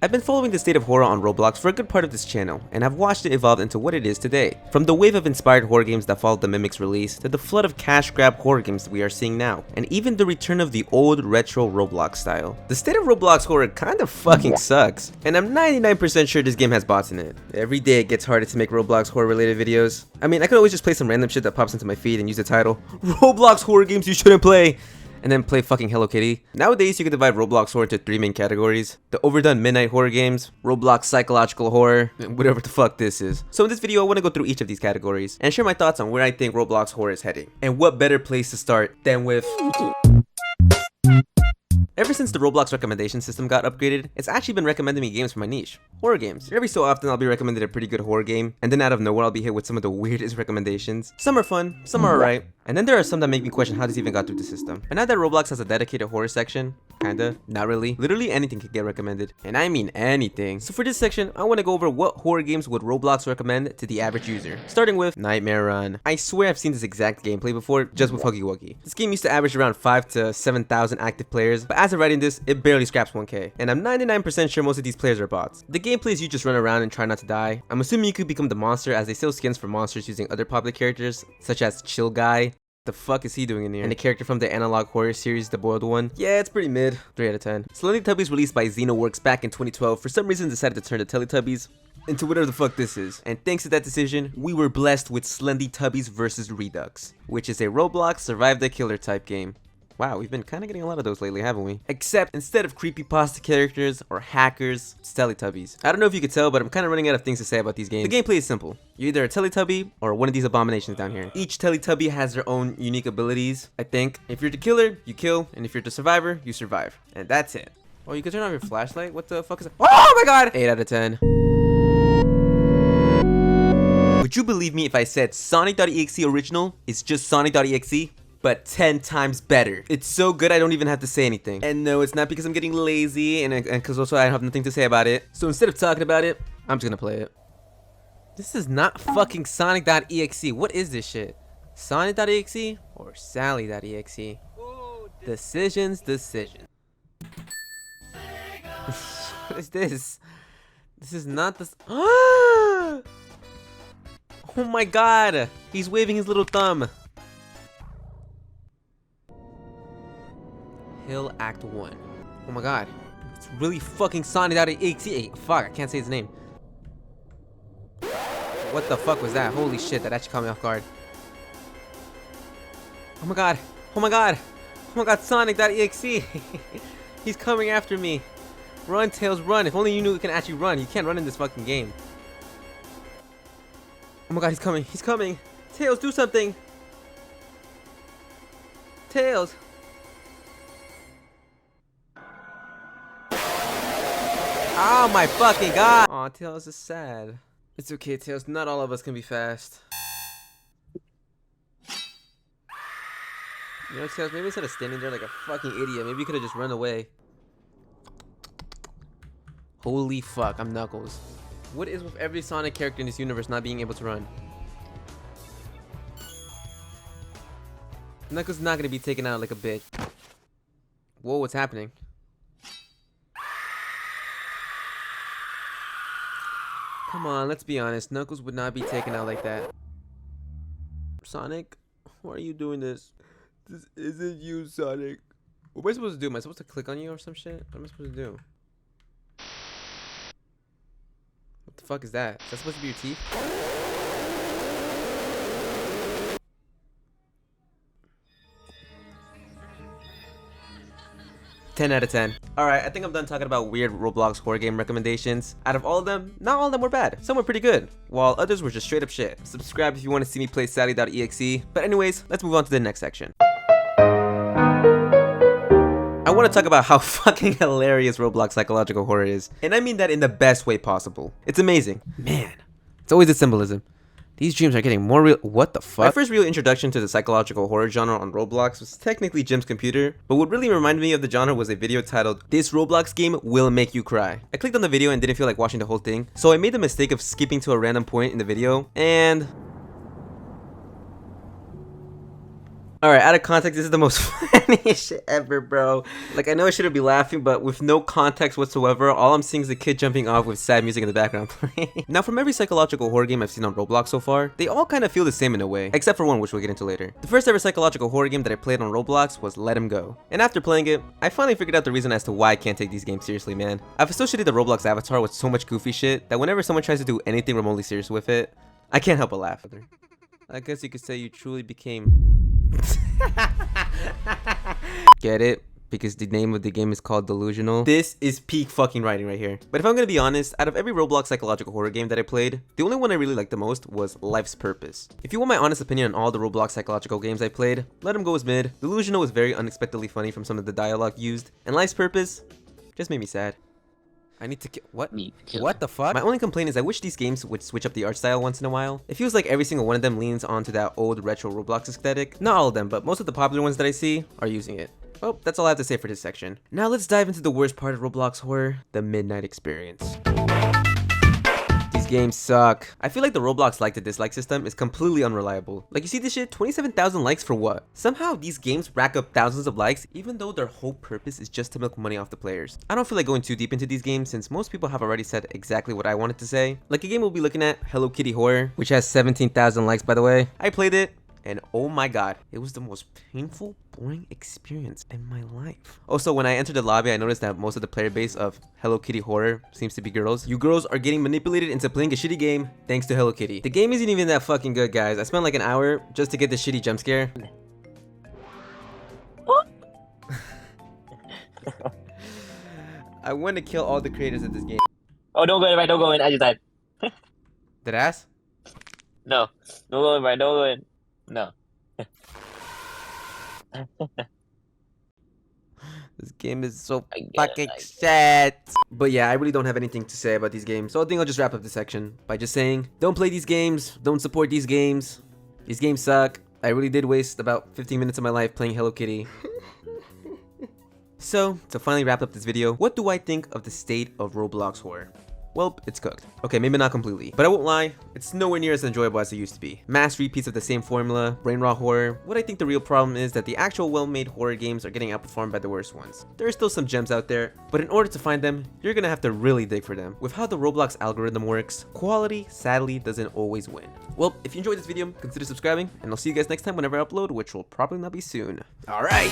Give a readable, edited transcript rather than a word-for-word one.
I've been following the state of horror on Roblox for a good part of this channel, and have watched it evolve into what it is today. From the wave of inspired horror games that followed the Mimic's release, to the flood of cash grab horror games we are seeing now, and even the return of the old retro Roblox style. The state of Roblox horror kinda fucking sucks, and I'm 99% sure this game has bots in it. Every day it gets harder to make Roblox horror related videos. I mean, I could always just play some random shit that pops into my feed and use the title, Roblox horror games you shouldn't play, and then play fucking Hello Kitty. Nowadays, you can divide Roblox horror into 3 main categories: the overdone midnight horror games, Roblox psychological horror, and whatever the fuck this is. So in this video, I want to go through each of these categories and share my thoughts on where I think Roblox horror is heading. And what better place to start than with... Ever since the Roblox recommendation system got upgraded, it's actually been recommending me games for my niche, horror games. Every so often I'll be recommended a pretty good horror game, and then out of nowhere I'll be hit with some of the weirdest recommendations. Some are fun, some are alright, and then there are some that make me question how this even got through the system. And now that Roblox has a dedicated horror section, kinda, not really, literally anything can get recommended. And I mean anything. So for this section, I want to go over what horror games would Roblox recommend to the average user. Starting with Nightmare Run. I swear I've seen this exact gameplay before, just with Huggy Wuggy. This game used to average around 5,000 to 7,000 active players, but as of writing this, it barely scraps 1K. And I'm 99% sure most of these players are bots. The gameplay is you just run around and try not to die. I'm assuming you could become the monster, as they sell skins for monsters using other popular characters, such as Chill Guy. The fuck is he doing in here? And the character from the analog horror series, the boiled one. Yeah, it's pretty mid. 3 out of 10. Teletubbies, released by Xenoworks back in 2012, for some reason decided to turn the Teletubbies into whatever the fuck this is. And thanks to that decision, we were blessed with Slendytubbies vs Redux, which is a Roblox survive the killer type game. Wow, we've been kind of getting a lot of those lately, haven't we? Except, instead of creepypasta characters or hackers, it's Teletubbies. I don't know if you could tell, but I'm kind of running out of things to say about these games. The gameplay is simple. You're either a Teletubby or one of these abominations down here. Each Teletubby has their own unique abilities, I think. If you're the killer, you kill, and if you're the survivor, you survive. And that's it. Oh, you can turn off your flashlight? What the fuck is that? Oh my god! 8 out of 10. Would you believe me if I said Sonic.exe original is just Sonic.exe? But 10 times better. It's so good I don't even have to say anything. And no, it's not because I'm getting lazy and because also I have nothing to say about it. So instead of talking about it, I'm just gonna play it. This is not fucking Sonic.exe. What is this shit? Sonic.exe or Sally.exe? Decisions. What is this? This is not the... Oh my god! He's waving his little thumb. Hill Act 1. Oh my god. It's really fucking Sonic.exe. Fuck, I can't say his name. What the fuck was that? Holy shit, that actually caught me off guard. Oh my god. Oh my god. Oh my god, Sonic.exe. He's coming after me. Run, Tails, run. If only you knew you can actually run. You can't run in this fucking game. Oh my god, he's coming. He's coming. Tails, do something. Tails. Oh my fucking god! Aw, Tails is sad. It's okay, Tails. Not all of us can be fast. You know, Tails, maybe instead of standing there like a fucking idiot, maybe you could have just run away. Holy fuck, I'm Knuckles. What is with every Sonic character in this universe not being able to run? Knuckles is not gonna be taken out like a bitch. Whoa, what's happening? Come on, let's be honest. Knuckles would not be taken out like that. Sonic, why are you doing this? This isn't you, Sonic. What am I supposed to do? Am I supposed to click on you or some shit? What am I supposed to do? What the fuck is that? Is that supposed to be your teeth? 10 out of 10. Alright, I think I'm done talking about weird Roblox horror game recommendations. Out of all of them, not all of them were bad. Some were pretty good, while others were just straight up shit. Subscribe if you want to see me play Sally.exe. But anyways, let's move on to the next section. I want to talk about how fucking hilarious Roblox psychological horror is. And I mean that in the best way possible. It's amazing. Man, it's always the symbolism. These dreams are getting more real. What the fuck? My first real introduction to the psychological horror genre on Roblox was technically Jim's computer, but what really reminded me of the genre was a video titled, "This Roblox game will make you cry." I clicked on the video and didn't feel like watching the whole thing, so I made the mistake of skipping to a random point in the video, and... Alright, out of context, this is the most funniest shit ever, bro. Like, I know I shouldn't be laughing, but with no context whatsoever, all I'm seeing is a kid jumping off with sad music in the background playing. Now, from every psychological horror game I've seen on Roblox so far, they all kind of feel the same in a way, except for one which we'll get into later. The first ever psychological horror game that I played on Roblox was Let 'Em Go. And after playing it, I finally figured out the reason as to why I can't take these games seriously, man. I've associated the Roblox avatar with so much goofy shit that whenever someone tries to do anything remotely serious with it, I can't help but laugh. I guess you could say you truly became... Get it? Because the name of the game is called Delusional. This is peak fucking writing right here. But if I'm gonna be honest, out of every Roblox psychological horror game that I played, the only one I really liked the most was Life's Purpose. If you want my honest opinion on all the Roblox psychological games I played, Let 'Em Go was mid, Delusional was very unexpectedly funny from some of the dialogue used, and Life's Purpose just made me sad. I need to kill. What? What the fuck? My only complaint is I wish these games would switch up the art style once in a while. It feels like every single one of them leans onto that old retro Roblox aesthetic. Not all of them, but most of the popular ones that I see are using it. Well, that's all I have to say for this section. Now let's dive into the worst part of Roblox horror, the midnight experience. These games suck. I feel like the Roblox like to dislike system is completely unreliable. Like, you see this shit, 27,000 likes for what? Somehow these games rack up thousands of likes even though their whole purpose is just to milk money off the players. I don't feel like going too deep into these games since most people have already said exactly what I wanted to say. Like a game we'll be looking at, Hello Kitty Horror, which has 17,000 likes by the way. I played it, and oh my god, it was the most painful, boring experience in my life. Also, when I entered the lobby, I noticed that most of the player base of Hello Kitty Horror seems to be girls. You girls are getting manipulated into playing a shitty game thanks to Hello Kitty. The game isn't even that fucking good, guys. I spent like an hour just to get this shitty jump scare. I want to kill all the creators of this game. Oh, don't go in, right? Don't go in. I just died. Did I ask? No. Don't go in, right? Don't go in. No. This game is so fucking shit. But yeah, I really don't have anything to say about these games. So I think I'll just wrap up this section by just saying, don't play these games. Don't support these games. These games suck. I really did waste about 15 minutes of my life playing Hello Kitty. So, to finally wrap up this video, what do I think of the state of Roblox horror? Well, it's cooked. Okay, maybe not completely, but I won't lie, it's nowhere near as enjoyable as it used to be. Mass repeats of the same formula, brain rot horror. What I think the real problem is that the actual well-made horror games are getting outperformed by the worst ones. There are still some gems out there, but in order to find them, you're gonna have to really dig for them. With how the Roblox algorithm works, quality sadly doesn't always win. Well, if you enjoyed this video, consider subscribing, and I'll see you guys next time whenever I upload, which will probably not be soon. Alright!